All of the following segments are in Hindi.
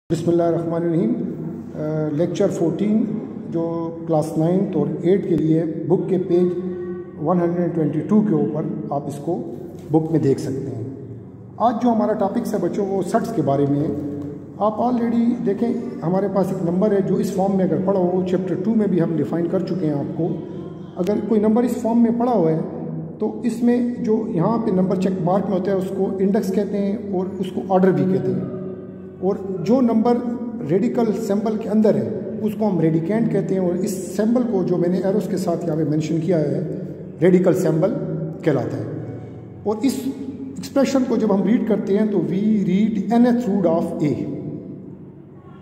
बिस्मिल्लाहिर्रहमानिर्रहीम। लेक्चर 14 जो क्लास 9 और 8 के लिए बुक के पेज 122 के ऊपर आप इसको बुक में देख सकते हैं। आज जो हमारा टॉपिक है बच्चों वो सट्स के बारे में है। आप ऑलरेडी देखें हमारे पास एक नंबर है जो इस फॉर्म में अगर पढ़ा हो, चैप्टर 2 में भी हम डिफ़ाइन कर चुके हैं आपको। अगर कोई नंबर इस फॉर्म में पढ़ा हुआ है तो इसमें जो यहाँ पे नंबर चेक मार्क में होता है उसको इंडेक्स कहते हैं और उसको ऑर्डर भी कहते हैं। और जो नंबर रेडिकल सिंबल के अंदर है उसको हम रेडिकेंट कहते हैं। और इस सिंबल को जो मैंने एरोस के साथ यहाँ पे मेंशन किया है रेडिकल सिंबल कहलाता है। और इस एक्सप्रेशन को जब हम रीड करते हैं तो we read nth root of a.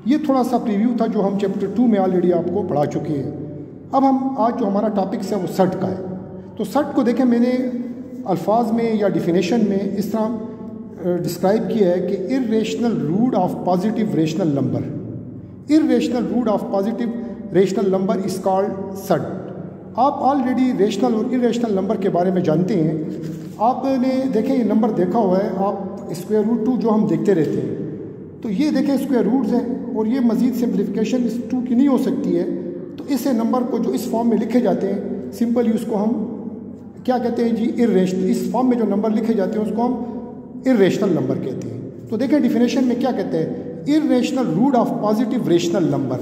ये थोड़ा सा प्रीव्यू था जो हम चैप्टर 2 में ऑलरेडी आपको पढ़ा चुके हैं। अब हम आज जो हमारा टॉपिक है वो सट का है। तो सट को देखें मैंने अल्फाज में या डिफिनेशन में इस तरह डिस्क्राइब किया है कि irrational root of positive rational number. Irrational root of positive rational number is called surd. आप ऑलरेडी रेशनल और इर्रेशनल नंबर के बारे में जानते हैं। आपने देखें ये नंबर देखा हुआ है, आप स्क्वायर रूट 2 जो हम देखते रहते हैं तो ये देखें स्क्वायर रूट्स हैं और ये मज़ीद सिंप्लीफिकेशन इस 2 की नहीं हो सकती है। तो इस नंबर को जो इस फॉर्म में लिखे जाते हैं सिंपली उसको हम क्या कहते हैं जी, इर्रेशनल। इस फॉर्म में जो नंबर लिखे जाते हैं उसको हम इर्रेशनल नंबर कहते हैं। तो देखें डिफिनेशन में क्या कहते हैं, irrational root of positive rational number.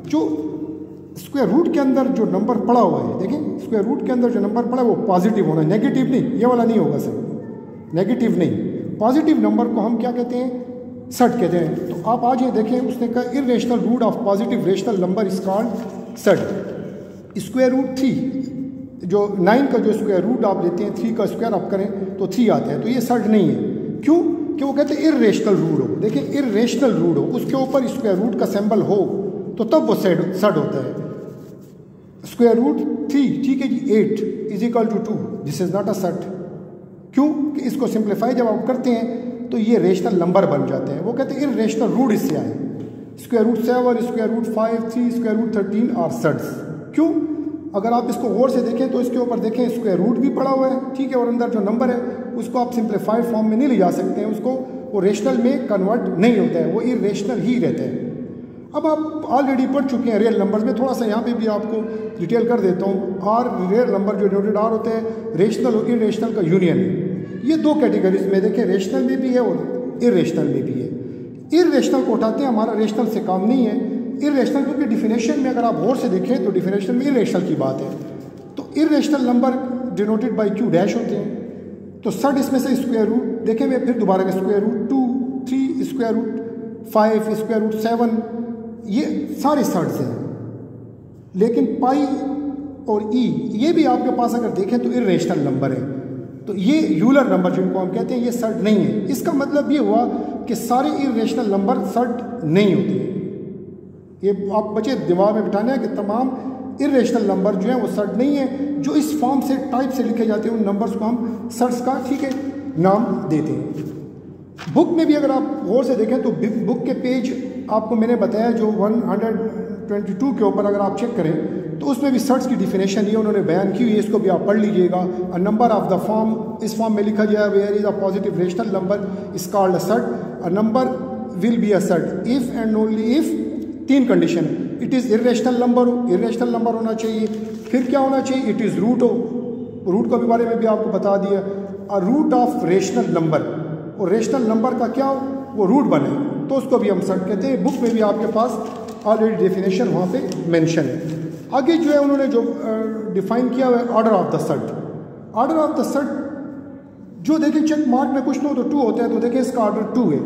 जो स्क्वायर रूट के अंदर जो नंबर पड़ा हुआ है, देखें स्क्वायर रूट के अंदर जो नंबर पड़ा है वो पॉजिटिव होना, नेगेटिव नहीं। ये वाला नहीं होगा सर, नेगेटिव नहीं। पॉजिटिव नंबर को हम क्या कहते हैं, सट कहते हैं। तो आप आज ये देखें उसने कहा irrational root of positive rational number is called surd. Square root 3 जो 9 का जो स्क्वायर रूट आप लेते हैं 3 का स्क्वायर आप करें तो 3 आता है। तो ये सट नहीं है। क्यों? कि वो कहते हैं इर्रेशनल रूट हो। देखिए इर्रेशनल रूट हो, उसके ऊपर स्क्वायर रूट का सिंबल हो तो तब वो सट होता है। स्क्वायर रूट 3 ठीक है जी 8 is equal to 2, this is not a surd. क्यों? कि इसको सिंप्लीफाई जब आप करते हैं तो ये रेशनल नंबर बन जाते हैं। वो कहते हैं इर्रेशनल रूट इससे आए। Square root 7, square root 5, 3, square root 13 are surds. क्यों? अगर आप इसको गौर से देखें तो इसके ऊपर देखें स्क्वायर रूट भी पड़ा हुआ है, ठीक है, और अंदर जो नंबर है उसको आप सिंप्लीफाइड फॉर्म में नहीं ले जा सकते हैं, उसको वो रेशनल में कन्वर्ट नहीं होता है, वो इर्रेशनल ही रहता है। अब आप ऑलरेडी पढ़ चुके हैं रियल नंबर्स में, थोड़ा सा यहाँ पे भी आपको डिटेल कर देता हूँ। आर रियल नंबर जो डिनोटेड आर होता है रेशनल और इर्रेशनल का यूनियन है। ये 2 कैटेगरीज में देखें, रेशनल में भी है और इर्रेशनल में भी है। इर्रेशनल को उठाते हैं, हमारा रेशनल से काम नहीं है। इर्रेशनल क्योंकि डिफिनेशन में अगर आप गौर से देखें तो डिफिनेशन में इर्रेशनल की बात है। तो irrational number denoted by Q dash होते हैं। तो सट इसमें से स्क्वायर रूट देखें, मैं फिर दोबारा square root 2, 3, square root 5, square root 7, ये सारे सट्स हैं। लेकिन पाई और ई ये भी आपके पास अगर देखें तो इर्रेशनल नंबर है। तो ये यूलर नंबर जिनको हम कहते हैं ये सट नहीं है। इसका मतलब ये हुआ कि सारे इर्रेशनल नंबर सट नहीं होते। ये आप बच्चे दिमाग में बिठाना है कि तमाम इर्रेशनल नंबर जो है वो सट नहीं है। जो इस फॉर्म से टाइप से लिखे जाते हैं उन नंबर्स को हम सट्स का ठीक है नाम देते हैं। बुक में भी अगर आप गौर से देखें तो बुक के पेज आपको मैंने बताया जो 122 के ऊपर अगर आप चेक करें तो उसमें भी सट्स की डिफिनेशन ये उन्होंने बयान की हुई है, इसको भी आप पढ़ लीजिएगा। A number of the form, इस फॉर्म में लिखा जाए where is a positive rational number is called a surd. A number will be a surd if and only if 3 condition, it is irrational number हो, इर्रेशनल नंबर होना चाहिए। फिर क्या होना चाहिए, इट इज़ रूट हो, रूट के बारे में भी आपको बता दिया। A root of rational number, और रेशनल नंबर का क्या हो, वो रूट बने तो उसको भी हम सट कहते हैं। बुक में भी आपके पास ऑलरेडी डेफिनेशन वहाँ पे मेंशन है। आगे जो है उन्होंने जो डिफाइन किया हुआ है ऑर्डर ऑफ द सट। ऑर्डर ऑफ द सट जो देखिए चेक मार्क में कुछ no तो 2 होता है, तो देखिए इसका ऑर्डर 2 है।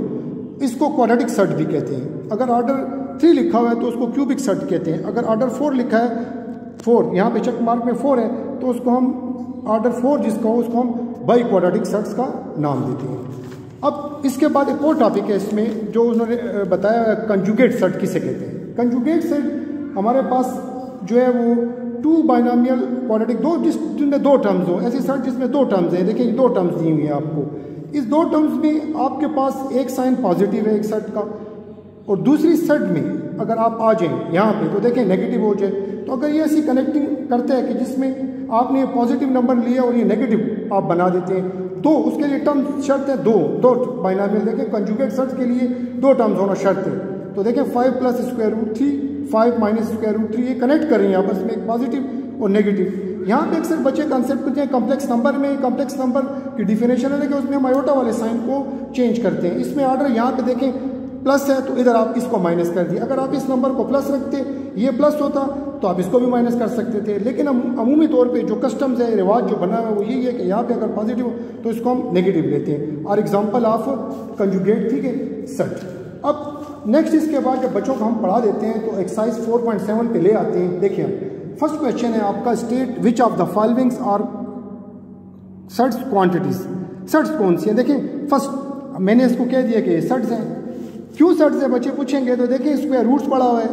इसको क्वाड्रेटिक सट भी कहते हैं। अगर ऑर्डर 3 लिखा हुआ है तो उसको क्यूबिक सट कहते हैं। अगर ऑर्डर 4 लिखा है 4, यहाँ पे चेक मार्क में 4 है तो उसको हम ऑर्डर 4 जिसका हो उसको हम बाई क्वाड्रेटिक सट्स का नाम देते हैं। अब इसके बाद एक और टॉपिक है इसमें जो उन्होंने बताया कंजुगेट सट किसे कहते हैं। कंजुगेट सट हमारे पास जो है वो 2 बाइनोमियल क्वाड्रेटिक, जिनमें 2 टर्म्स हो, ऐसी सट जिसमें 2 टर्म्स हैं। देखिए 2 टर्म्स दी हुई हैं आपको। इस 2 टर्म्स में आपके पास एक साइन पॉजिटिव है एक सट का, और दूसरी सट में अगर आप आ जाएं यहाँ पे तो देखें नेगेटिव हो जाए। तो अगर ये ऐसी कनेक्टिंग करते हैं कि जिसमें आपने पॉजिटिव नंबर लिया और ये नेगेटिव आप बना देते हैं, तो उसके लिए टर्म शर्त है दो बाइनोमियल। देखें कंजुगेट सट्स के लिए 2 टर्म्स होना शर्त है। तो देखें 5 plus square root 3, 5 minus square root 3, ये कनेक्ट कर रही हैं आपस में, एक पॉजिटिव और नेगेटिव। यहाँ पे अक्सर बच्चे कंसेप्ट करते हैं कम्प्लेक्स नंबर में, कम्प्लेक्स नंबर की डिफिनेशन है कि उसमें हम आयोटा वाले साइन को चेंज करते हैं। इसमें ऑर्डर यहाँ पे देखें प्लस है तो इधर आप इसको माइनस कर दिए। अगर आप इस नंबर को प्लस रखते, ये प्लस होता तो आप इसको भी माइनस कर सकते थे। लेकिन अमूमी तौर पे जो कस्टम्स है, रिवाज जो बना है वो यही है कि यहाँ पे अगर पॉजिटिव हो तो इसको हम नेगेटिव लेते हैं। और एग्जांपल ऑफ कंजुगेट, ठीक है, सेट। अब नेक्स्ट इसके बाद जब बच्चों को हम पढ़ा देते हैं तो एक्सरसाइज 4.7 पे ले आते हैं। देखिए फर्स्ट क्वेश्चन है आपका, state which of the followings are surds quantities. Surds कौन सी हैं? देखें फर्स्ट मैंने इसको कह दिया कि सेट्स हैं। क्यों सेट्स है बच्चे पूछेंगे तो देखें स्क्वायर रूट्स पड़ा हुआ है,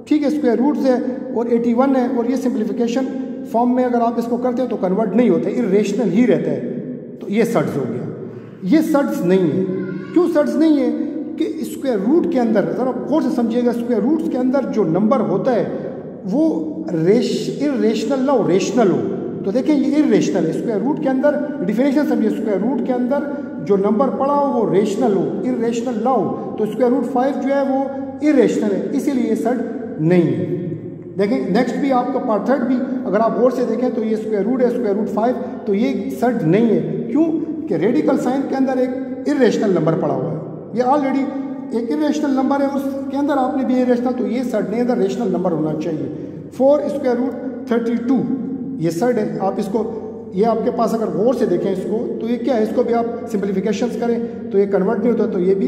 ठीक है, स्क्वायर रूट्स है और 81 है, और ये सिंप्लीफिकेशन फॉर्म में अगर आप इसको करते हैं तो कन्वर्ट नहीं होते, इरेशनल ही रहता है, तो ये सेट्स हो गया। ये सेट्स नहीं है। क्यों सेट्स नहीं है? कि स्क्वायर रूट के अंदर ज़रा गौर से समझिएगा, स्क्वायर रूट्स के अंदर जो नंबर होता है वो इरेशनल ना हो, रेशनल हो। तो देखें ये इरेशनल है। स्क्वायर रूट के अंदर डिफिनेशन समझिए, स्क्वायर रूट के अंदर जो नंबर पड़ा हो वो रेशनल हो, इरेशनल ना हो। तो स्क्वायर रूट 5 जो है वो इरेशनल है, इसीलिए ये सेट नहीं है। देखें नेक्स्ट भी आपका पार्ट थर्ड भी अगर आप गौर से देखें तो ये स्क्वायर रूट है, स्क्वायर रूट 5, तो ये सेट नहीं है। क्यों? कि रेडिकल साइन के अंदर एक इरेशनल नंबर पड़ा हुआ है, ये ऑलरेडी एक इरेशनल नंबर है, उसके अंदर आपने भी इरेशनल, तो ये सेट नहीं, अंदर रेशनल नंबर होना चाहिए। 4 स्क्वायर रूट 32 ये सेट है। आप इसको, ये आपके पास अगर गौर से देखें इसको तो ये क्या है, इसको भी आप सिंप्लीफिकेशंस करें तो ये कन्वर्ट नहीं होता, तो ये भी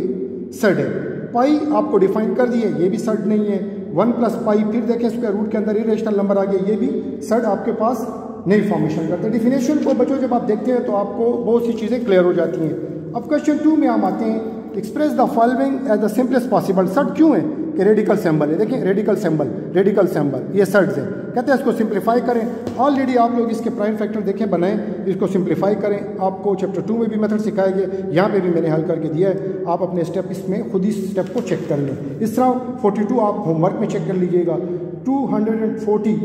सेट है। पाई आपको डिफाइन कर दिए, ये भी सेट नहीं है। 1 प्लस पाई, फिर देखें स्क्वायर रूट के अंदर इरेशनल नंबर आ गया, ये भी सेट आपके पास नहीं फॉर्मेशन करते। डिफिनेशन को बच्चों जब आप देखते हैं तो आपको बहुत सी चीज़ें क्लियर हो जाती हैं। अब क्वेश्चन 2 में हम आते हैं, express the following as the simplest possible. Surd क्यों है? कि रेडिकल सिंबल है। देखें रेडिकल सिंबल ये सेट्स है। कहते हैं इसको सिंप्लीफाई करें। ऑलरेडी आप लोग इसके प्राइम फैक्टर देखें बनाएं, इसको सिंप्लीफाई करें। आपको चैप्टर 2 में भी मेथड सिखाया गया, यहाँ पे भी मैंने हल करके दिया है। आप अपने स्टेप इसमें खुद ही स्टेप को चेक कर लें। इस तरह 42 आप होमवर्क में चेक कर लीजिएगा। 240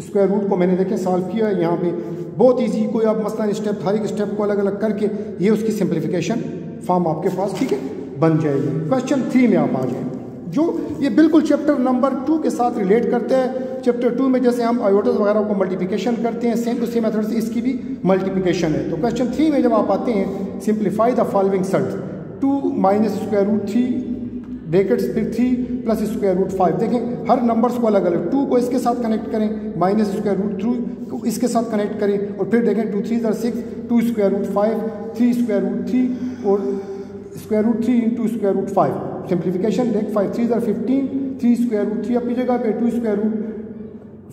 स्क्वायर रूट को मैंने देखें सॉल्व किया है यहाँ पे, बहुत ईजी। कोई आप मसलन स्टेप, हर एक स्टेप को अलग अलग करके ये उसकी सिंप्लीफिकेशन फॉर्म आपके पास, ठीक है, बन जाएगी। क्वेश्चन 3 में आप आ जाएँ, जो ये बिल्कुल चैप्टर नंबर 2 के साथ रिलेट करते हैं। चैप्टर 2 में जैसे हम आयोटस वगैरह को मल्टीप्लिकेशन करते हैं, सेम टू सेम मेथड से इसकी भी मल्टीप्लिकेशन है। तो क्वेश्चन 3 में जब आप आते हैं, simplify the following surds. 2 minus square root 3 brackets, फिर 3 प्लस स्क्वायर रूट 5। देखें हर नंबर्स को अलग अलग, 2 को इसके साथ कनेक्ट करें, माइनस स्क्वायर रूट 3 को इसके साथ कनेक्ट करें, और फिर देखें 2 3 6, 2 स्क्वायर रूट 5, 3 स्क्वायर रूट 3 और square root 3 into square root 5। Simplification देख, 5 3 15, 3 स्क्वायर रूट 3 अपनी जगह पे, 2 स्क्वायर रूट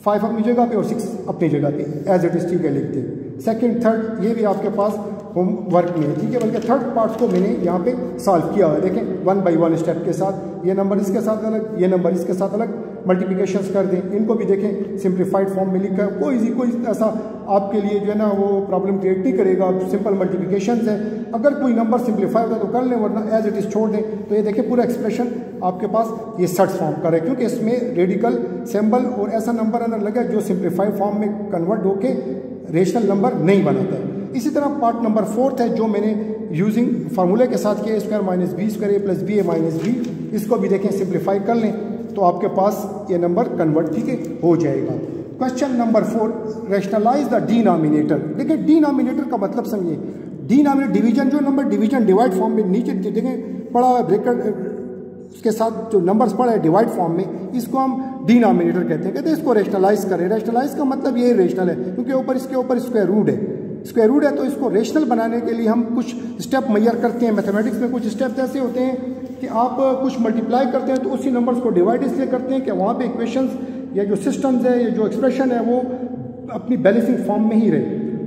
5 अपनी जगह पे और 6 अपनी जगह पे, एज इट इज, ठीक है, लिखते हैं। सेकंड थर्ड ये भी आपके पास होमवर्क में है, ठीक है, बल्कि थर्ड पार्ट को मैंने यहाँ पे सॉल्व किया है। देखें 1 बाई 1 स्टेप के साथ, ये नंबर इसके साथ अलग, ये नंबर इसके साथ अलग, मल्टीप्लिकेशंस कर दें। इनको भी देखें सिंप्लीफाइड फॉर्म में लिखा है। कोई ऐसा आपके लिए जो है ना वो प्रॉब्लम क्रिएट नहीं करेगा, सिंपल मल्टीप्लिकेशंस है। अगर कोई नंबर सिंप्लीफाई होता है तो कर लें, वरना एज इट इज़ छोड़ दें। तो ये देखें पूरा एक्सप्रेशन आपके पास ये सेट्स फॉर्म कर है, क्योंकि इसमें रेडिकल सिंबल और ऐसा नंबर अंदर लगा जो सिंप्लीफाइड फॉर्म में कन्वर्ट होके रेशनल नंबर नहीं बनाता है। इसी तरह पार्ट नंबर 4 है जो मैंने यूजिंग फार्मूले के साथ किया, स्क्वायर माइनस बी स्क्वायर ए प्लस बी ए माइनस बी। इसको भी देखें सिंप्लीफाई कर लें तो आपके पास ये नंबर कन्वर्ट, ठीक है, हो जाएगा। Question number 4, rationalise the denominator. देखिए डिनोमिनेटर का मतलब समझिए, डिनोमिनेटर डिवीजन, जो नंबर डिवीजन डिवाइड फॉर्म में नीचे देखें पड़ा हुआ ब्रैकेट उसके साथ जो नंबर्स पड़ा है डिवाइड फॉर्म में, इसको हम डिनोमिनेटर कहते हैं इसको रैशनलाइज करें। रैशनलाइज का मतलब ये रेशनल है, क्योंकि ऊपर इसके ऊपर स्क्वायर रूट है, स्क्वायर रूट है, तो इसको रेशनल बनाने के लिए हम कुछ स्टेप मैयर करते हैं। मैथमेटिक्स में कुछ स्टेप ऐसे होते हैं कि आप कुछ मल्टीप्लाई करते हैं तो उसी नंबर्स को डिवाइड इसलिए करते हैं कि वहाँ पे इक्वेशंस या जो सिस्टम्स है या जो एक्सप्रेशन है वो अपनी बैलेंसिंग फॉर्म में ही रहे।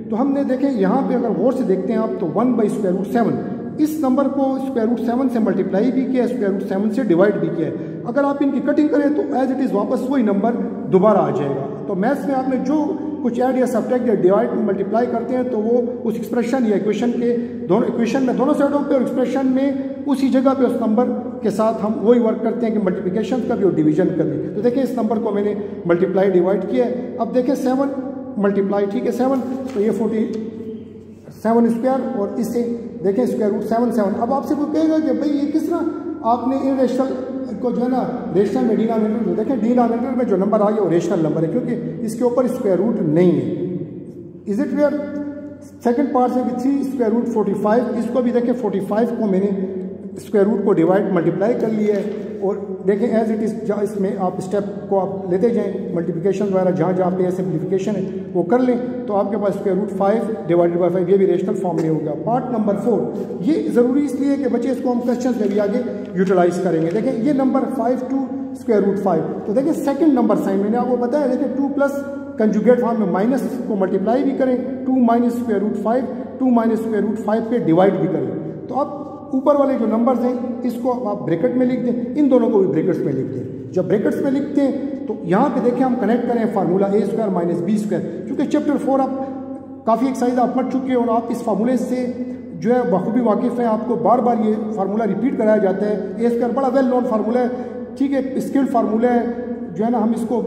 तो हमने देखें यहाँ पे अगर गौर से देखते हैं आप तो 1 बाई स्क्वायर रूट 7, इस नंबर को स्क्वायर रूट 7 से मल्टीप्लाई भी किया, स्क्वायर रूट 7 से डिवाइड भी किया है। अगर आप इनकी कटिंग करें तो एज इट इज़ वापस वही नंबर दोबारा आ जाएगा। तो मैथ्स में आपने जो कुछ ऐड या सब्ट्रैक्ट या डिवाइड मल्टीप्लाई करते हैं तो वो उस एक्सप्रेशन या इक्वेशन के दोनों इक्वेशन में दोनों साइडों पे और एक्सप्रेशन में उसी जगह पे उस नंबर के साथ हम वही वर्क करते हैं कि मल्टीप्लिकेशन का भी और डिवीजन का भी। तो देखें इस नंबर को मैंने मल्टीप्लाई डिवाइड किया है। अब देखें 7 मल्टीप्लाई, ठीक है, 7, तो ये 47 स्क्वायर और इससे देखें स्क्वायर रूट 7 7। अब आपसे पूछेगा कि भाई ये किस तरह आपने इरेशनल इनको जो है ना रेशनल में डिनोमिनेटर, देखें डिनोमिनेटर में जो नंबर आ गया वो रेशनल नंबर है क्योंकि इसके ऊपर स्क्वायर रूट नहीं है। Is it clear? Second part से 3 स्क्वायर रूट 45, इसको भी देखें 45 को मैंने स्क्वायर रूट को डिवाइड मल्टीप्लाई कर लिया है और देखें एज इट इज़, जहाँ इसमें आप स्टेप को आप लेते जाएं मल्टीप्लिकेशन वगैरह जहाँ जहाँ पे सिंप्लीफिकेशन है वो कर लें तो आपके पास स्क्वायर रूट 5 डिवाइडेड बाई 5 ये भी रेशनल फॉर्म में होगा। पार्ट नंबर 4 ये ज़रूरी इसलिए है कि बच्चे इसको हम क्वेश्चन में भी आगे यूटिलाइज करेंगे। देखें ये नंबर 5 टू स्क्वायर रूट 5, तो देखें सेकेंड नंबर साइन मैंने आपको बताया, देखें 2 प्लस कंजुगेट फॉर्म में माइनस को मल्टीप्लाई भी करें, 2 minus square root 5, 2 minus square root 5 पे डिवाइड भी करें। तो आप ऊपर वाले जो नंबर्स हैं इसको आप ब्रैकेट में लिख दें, इन दोनों को भी ब्रैकेट्स में लिख दें। जब ब्रैकेट्स में लिखते हैं तो यहाँ पे देखें हम कनेक्ट करें फार्मूला ए स्क्वायर माइनस बी स्क्वायर, क्योंकि चैप्टर 4 आप काफ़ी एक्सरसाइज आप पढ़ चुके हैं और आप इस फार्मूले से जो है बखूबी वाकिफ़ हैं, आपको बार बार ये फार्मूला रिपीट कराया जाता है। ए स्क्वायर बड़ा वेल नोन फार्मूला है, ठीक है, स्किल्ड फार्मूला है, जो है ना हम इसको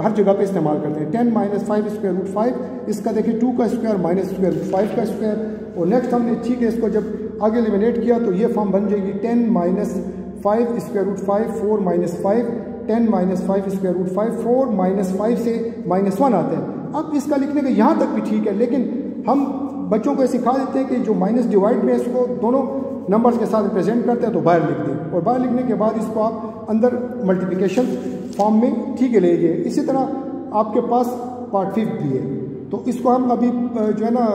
हर जगह पे इस्तेमाल करते हैं। 10 माइनस 5 स्क्वायर रूट 5, इसका देखिए 2 का स्क्वायर माइनस स्क्वायर रूट 5 का स्क्वायर, और नेक्स्ट हमने ठीक है इसको जब आगे एलिमिनेट किया तो ये फॉर्म बन जाएगी 10 minus 5 square root 5, 4 minus 5, 10 minus 5 square root 5, 4 minus 5 से -1 आता है। अब इसका लिखने का यहाँ तक भी ठीक है, लेकिन हम बच्चों को सिखा देते हैं कि जो माइनस डिवाइड में इसको दोनों नंबर्स के साथ रिप्रेजेंट करते हैं तो बाहर लिख दें, और बाहर लिखने के बाद इसको आप अंदर मल्टीप्लिकेशन फॉर्म में ठीक है ले गए। इसी तरह आपके पास पार्ट 5 भी है, तो इसको हम अभी जो है ना